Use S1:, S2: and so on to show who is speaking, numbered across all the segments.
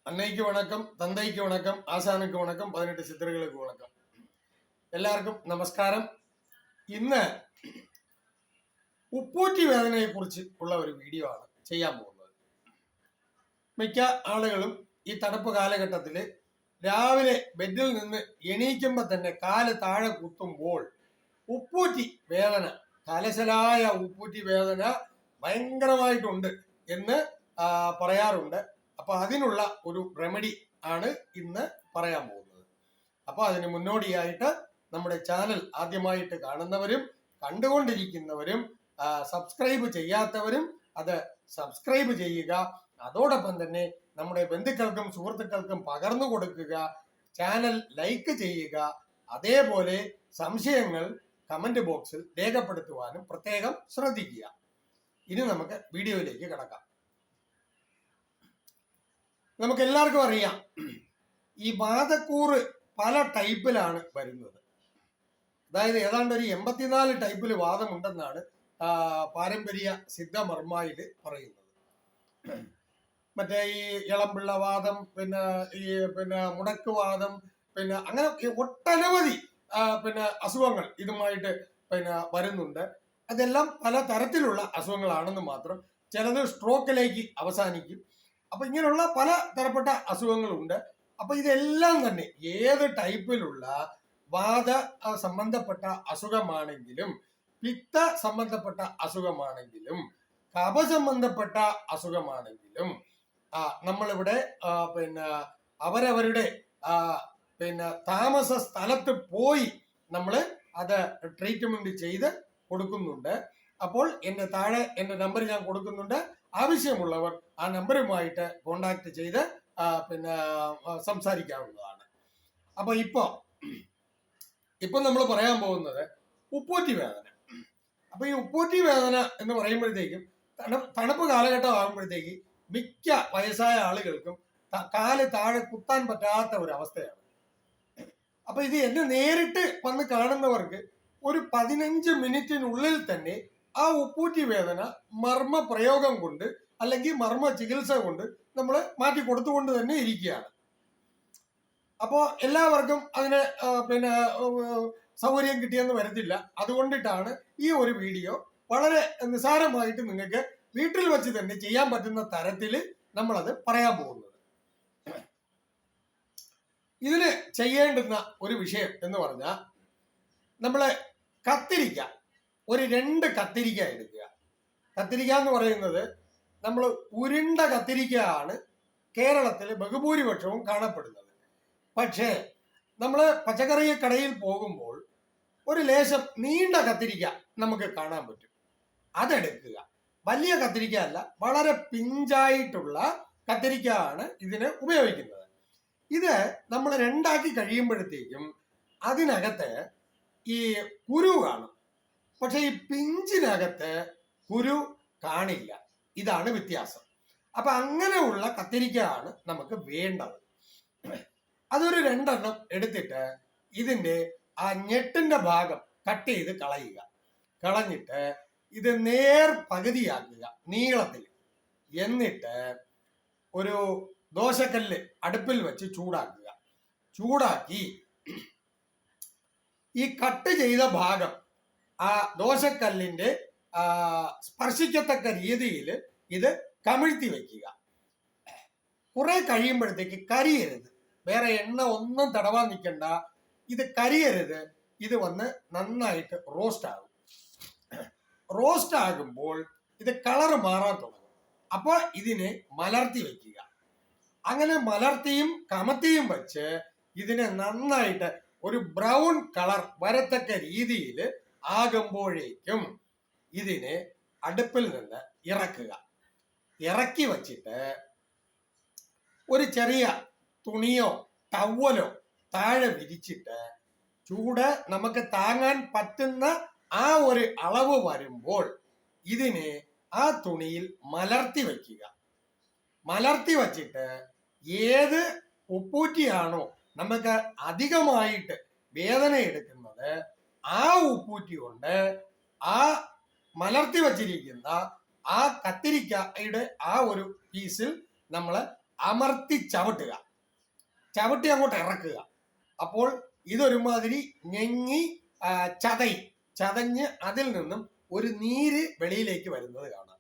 S1: அன்னைக்கு வணக்கம், தந்தைக்கு வணக்கம், ஆசானுக்கு வணக்கம், 18 சித்தர்களுக்கு வணக்கம். എല്ലാവർക്കും നമസ്കാരം. ഇന്ന് ഉപ്പൂറ്റി വേദനയെ കുറിച്ച് ഉള്ള ഒരു വീഡിയോ ആണ് ചെയ്യാൻ പോകുന്നത്. മിക്ക ആളുകളും ഈ തണുപ്പ് കാലഘട്ടത്തിൽ രാവിലെ ബെഡിൽ നിന്ന് എണീക്കുമ്പോൾ തന്നെ കാല് താഴെ കുത്തുമ്പോൾ ഉപ്പൂറ്റി വേദന, കലശലായ ഉപ്പൂറ്റി വേദന ഭയങ്കരമായിട്ടുണ്ട് എന്ന് പറയാറുണ്ട്. അപ്പൊ അതിനുള്ള ഒരു റെമഡി ആണ് ഇന്ന് പറയാൻ പോകുന്നത്. അപ്പൊ അതിന് മുന്നോടിയായിട്ട് നമ്മുടെ ചാനൽ ആദ്യമായിട്ട് കാണുന്നവരും കണ്ടുകൊണ്ടിരിക്കുന്നവരും സബ്സ്ക്രൈബ് ചെയ്യാത്തവരും അത് സബ്സ്ക്രൈബ് ചെയ്യുക. അതോടൊപ്പം തന്നെ നമ്മുടെ ബന്ധുക്കൾക്കും സുഹൃത്തുക്കൾക്കും പകർന്നു കൊടുക്കുക. ചാനൽ ലൈക്ക് ചെയ്യുക. അതേപോലെ സംശയങ്ങൾ കമന്റ് ബോക്സിൽ രേഖപ്പെടുത്തുവാനും പ്രത്യേകം ശ്രദ്ധിക്കുക. ഇനി നമുക്ക് വീഡിയോയിലേക്ക് കടക്കാം. നമുക്ക് എല്ലാവർക്കും അറിയാം, ഈ വാതക്കൂറ് പല ടൈപ്പിലാണ് വരുന്നത്. അതായത് ഏതാണ്ട് ഒരു 84 ടൈപ്പിൽ വാദമുണ്ടെന്നാണ് പാരമ്പര്യ സിദ്ധമർമ്മയിൽ പറയുന്നത്. മറ്റേ ഈ ഇളംപിള്ള വാദം, പിന്നെ മുടക്കുവാദം, പിന്നെ അങ്ങനെ ഒട്ടനവധി അസുഖങ്ങൾ ഇതുമായിട്ട് വരുന്നുണ്ട്. അതെല്ലാം പല തരത്തിലുള്ള അസുഖങ്ങളാണെന്ന് മാത്രം. ചിലത് സ്ട്രോക്കിലേക്ക് അവസാനിക്കും. അപ്പൊ ഇങ്ങനെയുള്ള പല തരപ്പെട്ട അസുഖങ്ങളുണ്ട്. അപ്പൊ ഇതെല്ലാം തന്നെ ഏത് ടൈപ്പിലുള്ള വാത സംബന്ധപ്പെട്ട അസുഖമാണെങ്കിലും, പിത്ത സംബന്ധപ്പെട്ട അസുഖമാണെങ്കിലും, കഫ സംബന്ധപ്പെട്ട അസുഖമാണെങ്കിലും നമ്മളിവിടെ അവരവരുടെ താമസ സ്ഥലത്ത് പോയി നമ്മൾ അത് ട്രീറ്റ്മെന്റ് ചെയ്ത് കൊടുക്കുന്നുണ്ട്. അപ്പോൾ എന്റെ നമ്പർ ഞാൻ കൊടുക്കുന്നുണ്ട്. ആവശ്യമുള്ളവർ ആ നമ്പറുമായിട്ട് കോണ്ടാക്ട് ചെയ്ത് സംസാരിക്കാവുന്നതാണ്. അപ്പൊ ഇപ്പൊ നമ്മൾ പറയാൻ പോകുന്നത് ഉപ്പൂറ്റി വേദന. അപ്പൊ ഈ ഉപ്പൂറ്റി വേദന എന്ന് പറയുമ്പോഴത്തേക്കും തണുപ്പ് കാലഘട്ടം ആകുമ്പോഴത്തേക്ക് മിക്ക വയസ്സായ ആളുകൾക്കും കാല് താഴെ കുത്താൻ പറ്റാത്ത ഒരു അവസ്ഥയാണ്. അപ്പൊ ഇത് എന്നെ നേരിട്ട് വന്ന് കാണുന്നവർക്ക് ഒരു 15 മിനിറ്റിനുള്ളിൽ തന്നെ ആ ഉപ്പൂറ്റി വേദന മർമ്മ പ്രയോഗം കൊണ്ട് അല്ലെങ്കിൽ മർമ്മ ചികിത്സ കൊണ്ട് നമ്മൾ മാറ്റി കൊടുത്തുകൊണ്ട് തന്നെ ഇരിക്കുകയാണ്. അപ്പോൾ എല്ലാവർക്കും അതിന് സൗകര്യം കിട്ടിയെന്ന് വരത്തില്ല. അതുകൊണ്ടിട്ടാണ് ഈ ഒരു വീഡിയോ വളരെ നിസ്സാരമായിട്ട് നിങ്ങൾക്ക് വീട്ടിൽ വെച്ച് തന്നെ ചെയ്യാൻ പറ്റുന്ന തരത്തിൽ നമ്മളത് പറയാൻ പോകുന്നത്. ഇതിന് ചെയ്യേണ്ടുന്ന ഒരു വിഷയം എന്ന് പറഞ്ഞാൽ, നമ്മള് കത്തിരിക്ക, ഒരു 2 കത്തിരിക്ക എടുക്കുക. കത്തിരിക്ക എന്ന് പറയുന്നത് നമ്മൾ ഉരുണ്ട കത്തിരിക്കയാണ് കേരളത്തിൽ ബഹുഭൂരിപക്ഷവും കാണപ്പെടുന്നത്. പക്ഷേ നമ്മൾ പച്ചക്കറി കടയിൽ പോകുമ്പോൾ ഒരു ലേശം നീണ്ട കത്തിരിക്ക നമുക്ക് കാണാൻ പറ്റും. അതെടുക്കുക. വലിയ കത്തിരിക്ക അല്ല, വളരെ പിഞ്ചായിട്ടുള്ള കത്തിരിക്ക ആണ് ഇതിന് ഉപയോഗിക്കുന്നത്. ഇത് നമ്മൾ 2ആക്കി കഴിയുമ്പോഴത്തേക്കും അതിനകത്ത് ഈ കുരു കാണും. പക്ഷെ ഈ പിഞ്ചിനകത്ത് കുരു കാണില്ല. ഇതാണ് വ്യത്യാസം. അപ്പൊ അങ്ങനെയുള്ള കത്തിരിക്കയാണ് നമുക്ക് വേണ്ടത്. അതൊരു 2 എണ്ണം എടുത്തിട്ട് ഇതിന്റെ ആ ഞെട്ടിന്റെ ഭാഗം കട്ട് ചെയ്ത് കളയുക. കളഞ്ഞിട്ട് ഇത് നേർ പകുതിയാക്കുക നീളത്തിൽ. എന്നിട്ട് ഒരു ദോശക്കല്ല് അടുപ്പിൽ വെച്ച് ചൂടാക്കുക. ചൂടാക്കി ഈ കട്ട് ചെയ്ത ഭാഗം ആ ദോശക്കല്ലിന്റെ സ്പർശിക്കത്തക്ക രീതിയിൽ ഇത് കമിഴ്ത്തി വെക്കുക. കുറെ കഴിയുമ്പോഴത്തേക്ക് കരിയരുത്. വേറെ എണ്ണ ഒന്നും തടവാൻ നിൽക്കണ്ട. ഇത് കരിയരുത്. ഇത് വന്ന് നന്നായിട്ട് റോസ്റ്റ് ആകും. റോസ്റ്റ് ആകുമ്പോൾ ഇത് കളർ മാറാൻ തുടങ്ങും. അപ്പോൾ ഇതിനെ മലർത്തി വെക്കുക. അങ്ങനെ മലർത്തിയും കമത്തിയും വെച്ച് ഇതിനെ നന്നായിട്ട് ഒരു ബ്രൗൺ കളർ വരത്തക്ക രീതിയിൽ ആകുമ്പോഴേക്കും ഇതിനെ അടുപ്പിൽ നിന്ന് ഇറക്കുക. ഇറക്കി വച്ചിട്ട് ഒരു ചെറിയ തുണിയോ ടവലോ താഴെ വിരിച്ചിട്ട് ചൂട് നമുക്ക് താങ്ങാൻ പറ്റുന്ന ആ ഒരു അളവ് വരുമ്പോൾ ഇതിനെ ആ തുണിയിൽ മലർത്തി വയ്ക്കുക. മലർത്തി വച്ചിട്ട് ഏത് ഉപ്പൂറ്റിയാണോ നമുക്ക് അധികമായിട്ട് വേദന എടുക്കുന്നത്, ആ ഉപ്പൂറ്റി കൊണ്ട് ആ മലർത്തി വച്ചിരിക്കുന്ന ആ കത്തിരിക്കയുടെ ആ ഒരു പീസിൽ നമ്മൾ അമർത്തി ചവിട്ടി അങ്ങോട്ട് ഇറക്കുക. അപ്പോൾ ഇതൊരുമാതിരി ഞെങ്ങി ചതഞ്ഞ് അതിൽ നിന്നും ഒരു നീര് വെളിയിലേക്ക് വരുന്നത് കാണാം.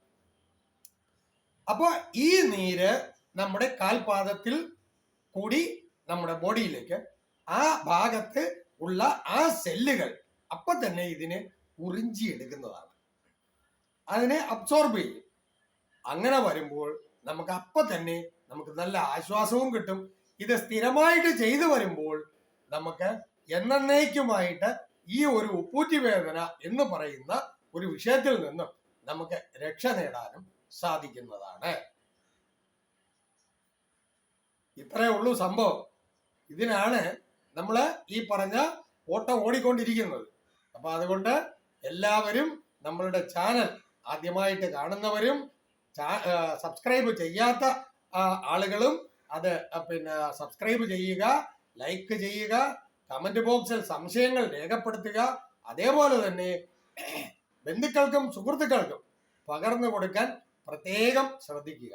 S1: അപ്പോൾ ഈ നീര് നമ്മുടെ കാൽപാദത്തിൽ കൂടി നമ്മുടെ ബോഡിയിലേക്ക് ആ ഭാഗത്ത് ഉള്ള ആ സെല്ലുകൾ അപ്പൊ തന്നെ ഇതിനെ ഉറിഞ്ചിയെടുക്കുന്നതാണ്, അതിനെ അബ്സോർബ് ചെയ്യും. അങ്ങനെ വരുമ്പോൾ നമുക്ക് അപ്പൊ തന്നെ നമുക്ക് നല്ല ആശ്വാസവും കിട്ടും. ഇത് സ്ഥിരമായിട്ട് ചെയ്തു വരുമ്പോൾ നമുക്ക് എന്നേക്കുമായിട്ട് ഈ ഒരു ഉപ്പൂറ്റി വേദന എന്ന് പറയുന്ന ഒരു വിഷയത്തിൽ നിന്നും നമുക്ക് രക്ഷ നേടാനും സാധിക്കുന്നതാണ്. ഇത്രയേ ഉള്ളൂ സംഭവം. ഇതിനാണ് നമ്മൾ ഈ പറഞ്ഞ ഓട്ടം ഓടിക്കൊണ്ടിരിക്കുന്നത്. അപ്പൊ അതുകൊണ്ട് എല്ലാവരും നമ്മളുടെ ചാനൽ ആദ്യമായിട്ട് കാണുന്നവരും സബ്സ്ക്രൈബ് ചെയ്യാത്ത ആളുകളും അത് സബ്സ്ക്രൈബ് ചെയ്യുക, ലൈക്ക് ചെയ്യുക, കമന്റ് ബോക്സിൽ സംശയങ്ങൾ രേഖപ്പെടുത്തുക. അതേപോലെ തന്നെ ബന്ധുക്കൾക്കും സുഹൃത്തുക്കൾക്കും പകർന്നു കൊടുക്കാൻ പ്രത്യേകം ശ്രദ്ധിക്കുക.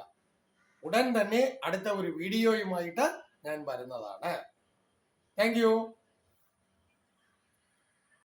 S1: ഉടൻ തന്നെ അടുത്ത ഒരു വീഡിയോയുമായിട്ട് ഞാൻ വരുന്നതാണ്. Thank you.